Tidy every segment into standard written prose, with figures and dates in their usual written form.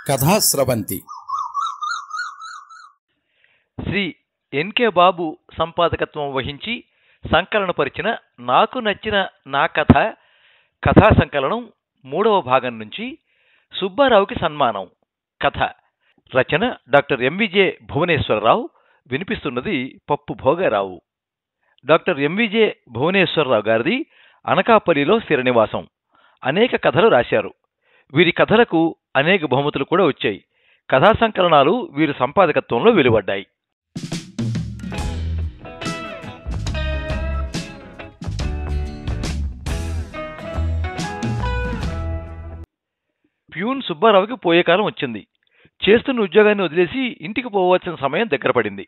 Kathasravanthi Shri NK బాబు సంపాదకత్వం వహించి సంకలనపరిచిన నాకు నచ్చిన నా కథ కథా సంకలనం 3వ భాగం నుంచి సుబ్బారావుకి సన్మానం కథ రచన డాక్టర్ ఎంవిజే భువనేశ్వరరావు. వినిపిస్తున్నది పప్పు భోగారావు. డాక్టర్ ఎంవిజే భువనేశ్వరరావు గారిది అనకాపల్లిలో స్థిర నివాసం. అనేక కథలు రాశారు. వీరి కథలకు అనేక బహుమతులు కూడా వచ్చాయి. కథా సంకలనాలు వీరి సంపాదకత్వంలో వెలువడ్డాయి. ప్యూన్ సుబ్బారావుకి పోయే కాలం వచ్చింది. చేస్తున్న ఉద్యోగాన్ని వదిలేసి ఇంటికి పోవలసిన సమయం దగ్గర పడింది.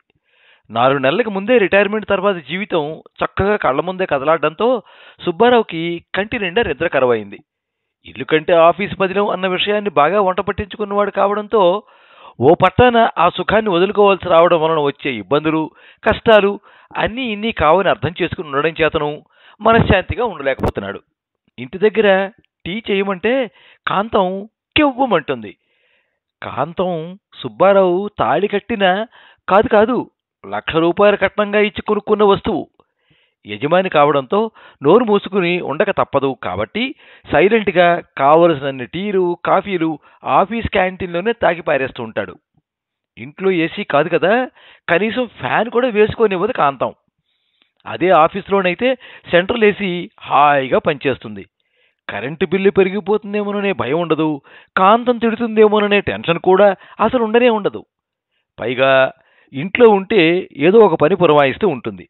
4 నెలలకు ముందే రిటైర్మెంట్ తర్వాత జీవితం చక్కగా కళ్ల ముందే కదలాడడంతో సుబ్బారావుకి కంటి నిండా నిద్ర కరువైంది. ఇల్లు కంటే ఆఫీస్ పదిలం అన్న విషయాన్ని బాగా వంట పట్టించుకున్నవాడు కావడంతో ఓ పట్టాన ఆ సుఖాన్ని వదులుకోవాల్సి రావడం వలన వచ్చే ఇబ్బందులు, కష్టాలు అన్నీ ఇన్ని కావని అర్థం చేసుకుని ఉండడం చేతను మనశ్శాంతిగా ఉండలేకపోతున్నాడు. ఇంటి దగ్గర టీ చేయమంటే కాంతం కెవ్వమంటుంది. కాంతం సుబ్బారావు తాళి కట్టిన కాదు ₹1,00,000 కట్నంగా ఇచ్చి కొనుక్కున్న వస్తువు. యజమాని కావడంతో నోరు మూసుకుని ఉండక తప్పదు కాబట్టి సైలెంట్గా కావలసినన్ని టీలు, కాఫీలు ఆఫీస్ క్యాంటీన్లోనే తాగి పారేస్తూ ఉంటాడు. ఇంట్లో ఏసీ కాదు కదా, కనీసం ఫ్యాన్ కూడా వేసుకోనివ్వదు కాంతం. అదే ఆఫీస్లోనైతే సెంట్రల్ ఏసీ హాయిగా పనిచేస్తుంది. కరెంటు బిల్లు పెరిగిపోతుందేమోననే భయం ఉండదు. కాంతం తిడుతుందేమోననే టెన్షన్ కూడా అసలు ఉండనే ఉండదు. పైగా ఇంట్లో ఉంటే ఏదో ఒక పని పురమాయిస్తూ ఉంటుంది.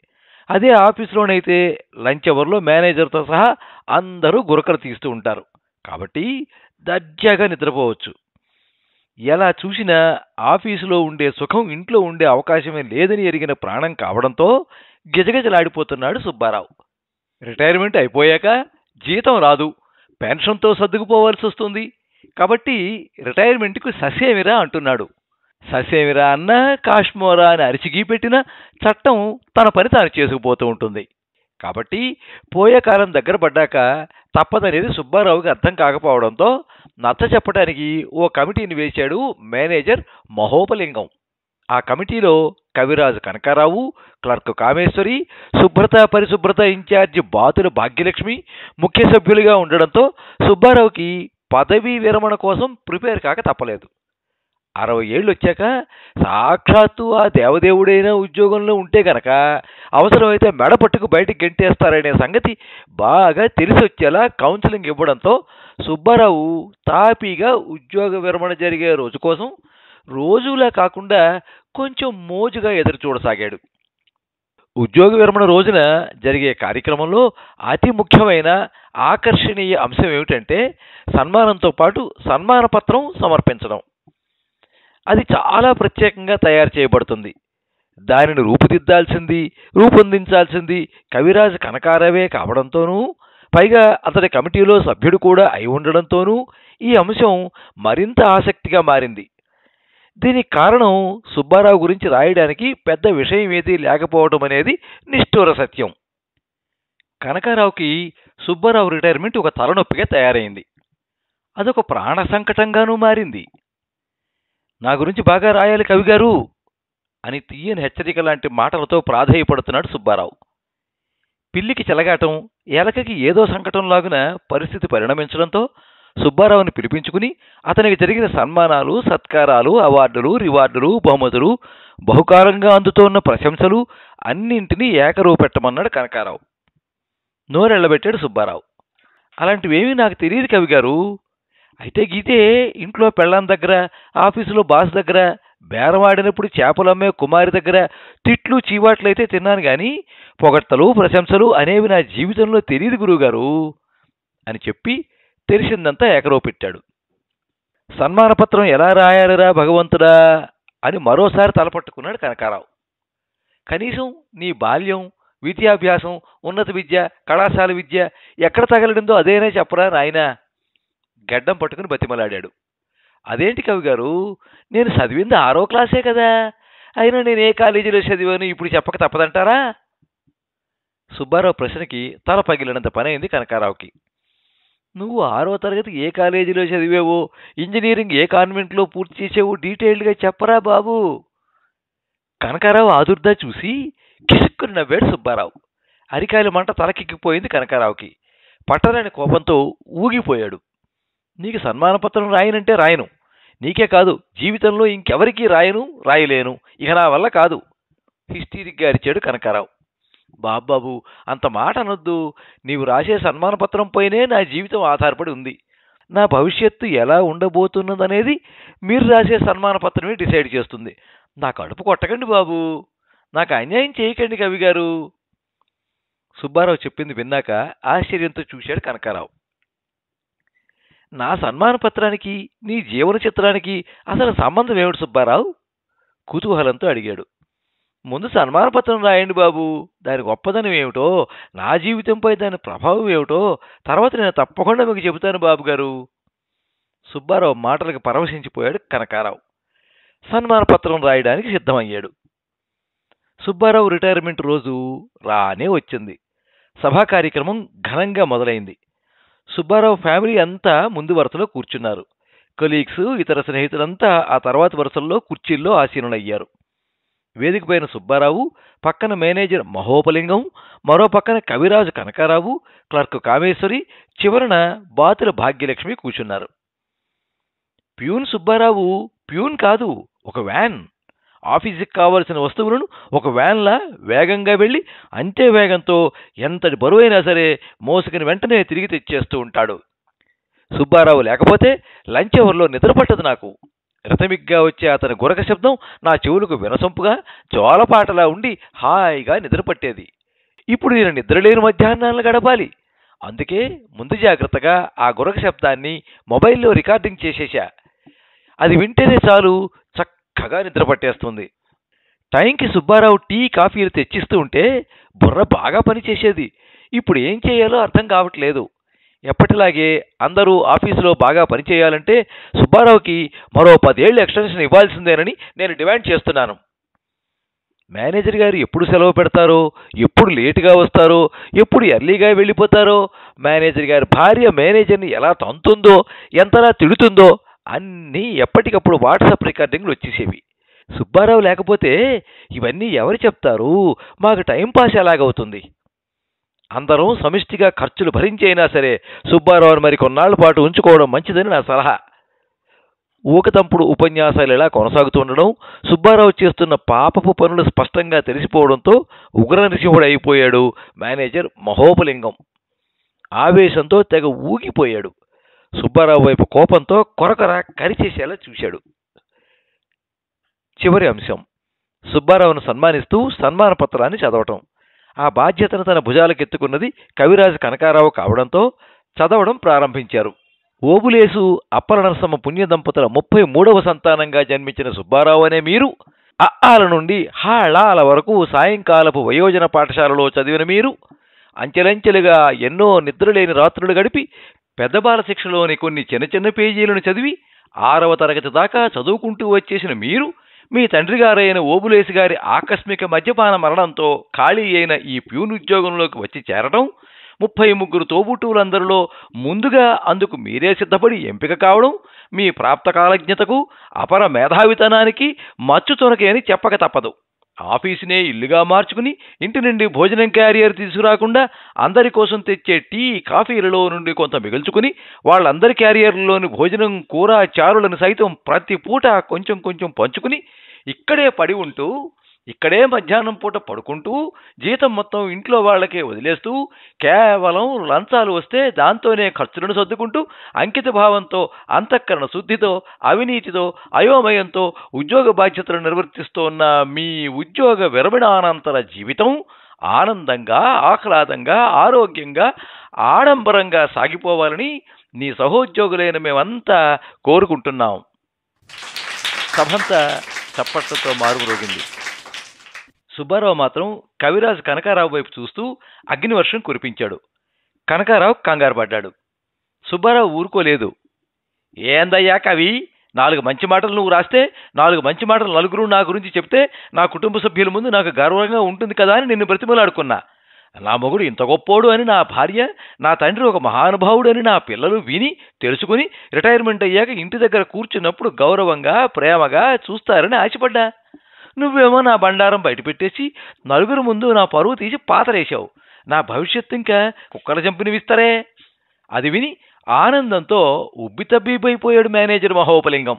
అదే ఆఫీస్లోనైతే లంచ్ అవర్లో మేనేజర్తో సహా అందరూ గురకలు తీస్తూ ఉంటారు కాబట్టి దర్జాగా నిద్రపోవచ్చు. ఎలా చూసినా ఆఫీసులో ఉండే సుఖం ఇంట్లో ఉండే అవకాశమే లేదని ఎరిగిన ప్రాణం కావడంతో గిజగిజలాడిపోతున్నాడు సుబ్బారావు. రిటైర్మెంట్ అయిపోయాక జీతం రాదు, పెన్షన్తో సర్దుకుపోవాల్సి వస్తుంది కాబట్టి రిటైర్మెంట్కు ససేమిరా అంటున్నాడు. ససేమిరా అన్నా కాశ్మోరా అని అరిచిగీ పెట్టిన చట్టం తన పని తాను చేసుకుపోతూ ఉంటుంది. కాబట్టి పోయే కాలం దగ్గర పడ్డాక తప్పదనేది సుబ్బారావుకి అర్థం కాకపోవడంతో నచ్చ చెప్పడానికి ఓ కమిటీని వేశాడు మేనేజర్ మహోపలింగం. ఆ కమిటీలో కవిరాజు కనకారావు, క్లర్క్ కామేశ్వరి, శుభ్రత పరిశుభ్రత ఇన్ఛార్జి బాతుల భాగ్యలక్ష్మి ముఖ్య సభ్యులుగా ఉండడంతో సుబ్బారావుకి పదవీ విరమణ కోసం ప్రిపేర్ కాక తప్పలేదు. 60 ఏళ్ళు వచ్చాక సాక్షాత్తు ఆ దేవదేవుడైన ఉద్యోగంలో ఉంటే గనక అవసరమైతే మెడ పట్టుకు బయటికి గెంటేస్తారనే సంగతి బాగా తెలిసి వచ్చేలా కౌన్సిలింగ్ ఇవ్వడంతో సుబ్బారావు తాపీగా ఉద్యోగ విరమణ జరిగే రోజు కోసం రోజులా కాకుండా కొంచెం మోజుగా ఎదురు చూడసాగాడు. ఉద్యోగ విరమణ రోజున జరిగే కార్యక్రమంలో అతి ముఖ్యమైన ఆకర్షణీయ అంశం ఏమిటంటే సన్మానంతో పాటు సన్మాన పత్రం సమర్పించడం. అది చాలా ప్రత్యేకంగా తయారు చేయబడుతుంది. దానిని రూపొందించాల్సింది కవిరాజు కనకారావే కావడంతోనూ, పైగా అతడి కమిటీలో సభ్యుడు కూడా అయి ఉండడంతోనూ ఈ అంశం మరింత ఆసక్తిగా మారింది. దీనికి కారణం సుబ్బారావు గురించి రాయడానికి పెద్ద విషయం ఏదీ లేకపోవడం అనేది నిష్ఠూర సత్యం. కనకారావుకి సుబ్బారావు రిటైర్మెంట్ ఒక తలనొప్పిగా తయారైంది. అదొక ప్రాణ సంకటంగానూ మారింది. నా గురించి బాగా రాయాలి కవిగారు అని తీయని హెచ్చరిక లాంటి మాటలతో ప్రాధేయపడుతున్నాడు సుబ్బారావు. పిల్లికి చెలగాటం, ఎలకకి ఏదో సంకటంలాగున పరిస్థితి పరిణమించడంతో సుబ్బారావుని పిలిపించుకుని అతనికి జరిగిన సన్మానాలు, సత్కారాలు, అవార్డులు, రివార్డులు, బహుమతులు, బహుకాలంగా అందుతోన్న ప్రశంసలు అన్నింటినీ ఏకరువు పెట్టమన్నాడు కనకారావు. నోరెళ్లబెట్టాడు సుబ్బారావు. అలాంటివేమీ నాకు తెలియదు కవిగారు. అయితే గీతే ఇంట్లో పెళ్ళాం దగ్గర, ఆఫీసులో బాస్ దగ్గర, బేరమాడినప్పుడు చేపలమ్మే కుమారి దగ్గర తిట్లు చీవాట్లయితే తిన్నాను గాని పొగడ్తలు, ప్రశంసలు అనేవి నా జీవితంలో తెలియదు గురువుగారు అని చెప్పి తెలిసిందంతా ఏకరో పెట్టాడు. సన్మానపత్రం ఎలా రాయాలిరా భగవంతుడా అని మరోసారి తలపట్టుకున్నాడు కనకారావు. కనీసం నీ బాల్యం, విద్యాభ్యాసం, ఉన్నత విద్య, కళాశాల విద్య ఎక్కడ తగలడిందో అదేనే చెప్పరా నాయనా గడ్డం పట్టుకుని బతిమలాడాడు. అదేంటి కవిగారు, నేను చదివింది 6వ క్లాసే కదా, అయినా నేను ఏ కాలేజీలో చదివాను ఇప్పుడు చెప్పక తప్పదంటారా? సుబ్బారావు ప్రశ్నకి తల పగిలినంత పని అయింది కనకారావుకి. నువ్వు 6వ తరగతి ఏ కాలేజీలో చదివావో, ఇంజనీరింగ్ ఏ కాన్వెంట్లో పూర్తి చేసావో డీటెయిల్డ్గా చెప్పరా బాబు. కనకారావు ఆదుర్దా చూసి కిసుక్కుని నవ్వాడు సుబ్బారావు. అరికాయల మంట తలకెక్కిపోయింది కనకారావుకి. పట్టరాని కోపంతో ఊగిపోయాడు. నీకు సన్మాన పత్రం రాయనంటే రాయను, నీకే కాదు జీవితంలో ఇంకెవరికీ రాయను, రాయలేను, ఇక నా వల్ల కాదు హిస్టీరిక్గా అరిచాడు కనకారావు. బాబాబు, అంత మాట అనొద్దు. నీవు రాసే సన్మాన పత్రం పైనే నా జీవితం ఆధారపడి ఉంది. నా భవిష్యత్తు ఎలా ఉండబోతున్నదనేది మీరు రాసే సన్మాన పత్రమే డిసైడ్ చేస్తుంది. నా కడుపు కొట్టకండి బాబు, నాకు అన్యాయం చేయకండి కవి గారు. సుబ్బారావు చెప్పింది విన్నాక ఆశ్చర్యంతో చూశాడు కనకారావు. నా సన్మాన పత్రానికి నీ జీవన చిత్రానికి అసలు సంబంధం ఏమిటి సుబ్బారావు? కుతూహలంతో అడిగాడు. ముందు సన్మాన పత్రం రాయండి బాబు, దాని గొప్పదనం ఏమిటో, నా జీవితంపై దాని ప్రభావం ఏమిటో తర్వాత నేను తప్పకుండా మీకు చెబుతాను బాబు గారు. సుబ్బారావు మాటలకు పరవశించిపోయాడు కనకారావు. సన్మాన పత్రం రాయడానికి సిద్ధమయ్యాడు. సుబ్బారావు రిటైర్మెంట్ రోజు రానే వచ్చింది. సభా కార్యక్రమం ఘనంగా మొదలైంది. సుబ్బారావు ఫ్యామిలీ అంతా ముందు వరుసలో కూర్చున్నారు. కొలీగ్స్, ఇతర స్నేహితులంతా ఆ తర్వాత వరుసల్లో కుర్చీల్లో ఆసీనులయ్యారు. వేదిక పైన సుబ్బారావు, పక్కన మేనేజర్ మహోపలింగం, మరో పక్కన కవిరాజు కనకారావు, క్లర్క్ కామేశ్వరి, చివరన బాతుల భాగ్యలక్ష్మి కూర్చున్నారు. ప్యూన్ సుబ్బారావు ప్యూన్ కాదు, ఒక వ్యాన్. ఆఫీసుకి కావలసిన వస్తువులను ఒక వ్యాన్లా వేగంగా వెళ్ళి అంతే వేగంతో ఎంతటి బరువైనా సరే మోసుకుని వెంటనే తిరిగి తెచ్చేస్తూ ఉంటాడు. సుబ్బారావు లేకపోతే లంచ్ అవర్లో నిద్రపట్టదు నాకు. రథమిగ్గా వచ్చే అతని గురక శబ్దం నా చెవులకు వినసొంపుగా జోలపాటలా ఉండి హాయిగా నిద్రపట్టేది. ఇప్పుడు నేను నిద్రలేని మధ్యాహ్నాలను గడపాలి. అందుకే ముందు జాగ్రత్తగా ఆ గురక శబ్దాన్ని మొబైల్లో రికార్డింగ్ చేసేశా. అది వింటేనే చాలు చక్కగా నిద్రపట్టేస్తుంది. టైంకి సుబ్బారావు టీ, కాఫీలు తెచ్చిస్తూ ఉంటే బుర్ర బాగా పనిచేసేది. ఇప్పుడు ఏం చేయాలో అర్థం కావట్లేదు. ఎప్పటిలాగే అందరూ ఆఫీసులో బాగా పనిచేయాలంటే సుబ్బారావుకి మరో 10 ఏళ్ళు ఎక్స్టెన్షన్ ఇవ్వాల్సిందేనని నేను డిమాండ్ చేస్తున్నాను. మేనేజర్ గారు ఎప్పుడు సెలవు పెడతారో, ఎప్పుడు లేటుగా వస్తారో, ఎప్పుడు ఎర్లీగా వెళ్ళిపోతారో, మేనేజర్ గారి భార్య మేనేజర్ని ఎలా తంతుందో, ఎంతలా తిడుతుందో అన్నీ ఎప్పటికప్పుడు వాట్సాప్ రికార్డింగ్లు వచ్చేసేవి. సుబ్బారావు లేకపోతే ఇవన్నీ ఎవరు చెప్తారు? మాకు టైంపాస్ ఎలాగవుతుంది? అందరం సమిష్టిగా ఖర్చులు భరించైనా సరే సుబ్బారావుని మరి కొన్నాళ్ల పాటు ఉంచుకోవడం మంచిదని నా సలహా. ఊకతంపుడు ఉపన్యాసాలు ఇలా కొనసాగుతుండడం, సుబ్బారావు చేస్తున్న పాపపు పనులు స్పష్టంగా తెలిసిపోవడంతో ఉగ్ర నరసింహుడు అయిపోయాడు మేనేజర్ మహోపలింగం. ఆవేశంతో తెగ ఊగిపోయాడు. సుబ్బారావు వైపు కోపంతో కొరకొర కరిచేసేలా చూశాడు. చివరి అంశం, సుబ్బారావును సన్మానిస్తూ సన్మాన పత్రాన్ని చదవటం. ఆ బాధ్యతను తన భుజాలకెత్తుకున్నది కవిరాజు కనకారావు కావడంతో చదవడం ప్రారంభించారు. ఓబులేసు అప్పల నరసమ్మ పుణ్య దంపతుల 33వ సంతానంగా జన్మించిన సుబ్బారావు అనే మీరు, అఆల నుండి హాళాల వరకు సాయంకాలపు వయోజన పాఠశాలలో చదివిన మీరు, అంచెలంచెలుగా ఎన్నో నిద్రలేని రాత్రులు గడిపి పెద్ద బాల శిక్షలోని కొన్ని చిన్న చిన్న పేజీలను చదివి 6వ తరగతి దాకా చదువుకుంటూ వచ్చేసిన మీరు, మీ తండ్రి గారైన ఓబులేసి గారి ఆకస్మిక మద్యపాన మరణంతో ఖాళీ అయిన ఈ ప్యూన్ ఉద్యోగంలోకి వచ్చి చేరడం, 33 తోబుట్టువులందరిలో ముందుగా అందుకు మీరే సిద్ధపడి ఎంపిక కావడం మీ ప్రాప్త కాలజ్ఞతకు, అపర మేధావితనానికి మచ్చు తొనకే అని చెప్పక తప్పదు. ఆఫీసునే ఇల్లుగా మార్చుకుని ఇంటి నుండి భోజనం క్యారియర్ తీసుకురాకుండా అందరి కోసం తెచ్చే టీ, కాఫీలలో నుండి కొంత మిగుల్చుకుని వాళ్ళందరి క్యారియర్లలోని భోజనం, కూర, చారులను సైతం ప్రతి పూట కొంచెం కొంచెం పంచుకుని ఇక్కడే పడి ఉంటూ, ఇక్కడే మధ్యాహ్నం పూట పడుకుంటూ, జీతం మొత్తం ఇంట్లో వాళ్ళకే వదిలేస్తూ, కేవలం లంచాలు వస్తే దాంతోనే ఖర్చులను సర్దుకుంటూ, అంకిత భావంతో, అంతఃకరణ శుద్ధితో, అవినీతితో, అయోమయంతో ఉద్యోగ బాధ్యతలు నిర్వర్తిస్తూ ఉన్న మీ ఉద్యోగ విరమణానంతర జీవితం ఆనందంగా, ఆహ్లాదంగా, ఆరోగ్యంగా, ఆడంబరంగా సాగిపోవాలని నీ సహోద్యోగులైన మేమంతా కోరుకుంటున్నాం. సభంతా చప్పట్లతో మారుమ్రోగింది. సుబ్బారావు మాత్రం కవిరాజు కనకారావు వైపు చూస్తూ అగ్నివర్షం కురిపించాడు. కనకారావు కంగారు పడ్డాడు. సుబ్బారావు ఊరుకోలేదు. ఏందయ్యా కవి, 4 మంచి మాటలు నువ్వు రాస్తే 4 మంచి మాటలు నలుగురు నా గురించి చెప్తే నా కుటుంబ సభ్యుల ముందు నాకు గర్వంగా ఉంటుంది కదా అని నిన్ను బ్రతిమలాడుకున్నా. నా మొగుడు ఇంత గొప్పోడు అని నా భార్య, నా తండ్రి ఒక మహానుభావుడు అని నా పిల్లలు విని తెలుసుకుని రిటైర్మెంట్ అయ్యాక ఇంటి దగ్గర కూర్చున్నప్పుడు గౌరవంగా ప్రేమగా చూస్తారని ఆశపడ్డా. నువ్వేమో నా బండారం బయటపెట్టేసి నలుగురు ముందు నా పరువు తీసి పాతరేశావు. నా భవిష్యత్తు ఇంకా కుక్కల చంపినవిస్తారే. అది విని ఆనందంతో ఉబ్బితబ్బిబైపోయాడు మేనేజర్ మహోపలింగం.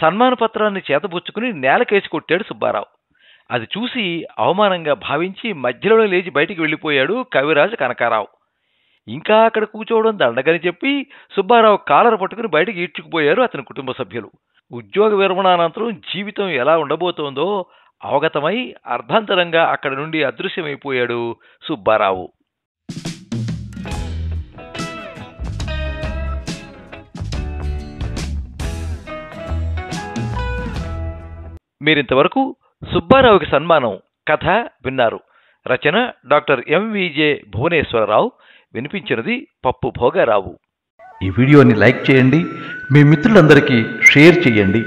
సన్మాన పత్రాన్ని చేతబుచ్చుకుని నేలకేసి కొట్టాడు సుబ్బారావు. అది చూసి అవమానంగా భావించి మధ్యలో లేచి బయటికి వెళ్ళిపోయాడు కవిరాజు కనకారావు. ఇంకా అక్కడ కూర్చోవడం దండగని చెప్పి సుబ్బారావు కాలర పట్టుకుని బయటికి ఈడ్చుకుపోయారు అతని కుటుంబ సభ్యులు. ఉద్యోగ విరమణానంతరం జీవితం ఎలా ఉండబోతోందో అవగతమై అర్ధాంతరంగా అక్కడి నుండి అదృశ్యమైపోయాడు సుబ్బారావు. మీరింతవరకు సుబ్బారావుకి సన్మానం కథ విన్నారు. రచన డాక్టర్ ఎంవిజే భువనేశ్వరరావు. వినిపించినది పప్పు భోగారావు. ఈ వీడియోని లైక్ చేయండి, మీ మిత్రులందరికీ షేర్ చేయండి.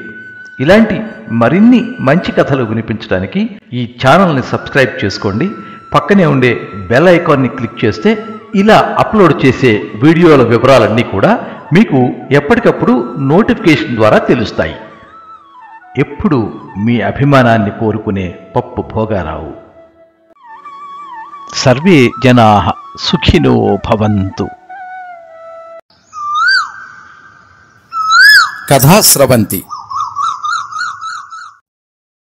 ఇలాంటి మరిన్ని మంచి కథలు వినిపించడానికి ఈ ఛానల్ని సబ్స్క్రైబ్ చేసుకోండి. పక్కనే ఉండే బెల్ ఐకాన్ని క్లిక్ చేస్తే ఇలా అప్లోడ్ చేసే వీడియోల వివరాలన్నీ కూడా మీకు ఎప్పటికప్పుడు నోటిఫికేషన్ ద్వారా తెలుస్తాయి. ఎప్పుడు మీ అభిమానాన్ని కోరుకునే పప్పు భోగారావు. సర్వే జనాః సుఖినో భవంతు. కథా స్రవంతి.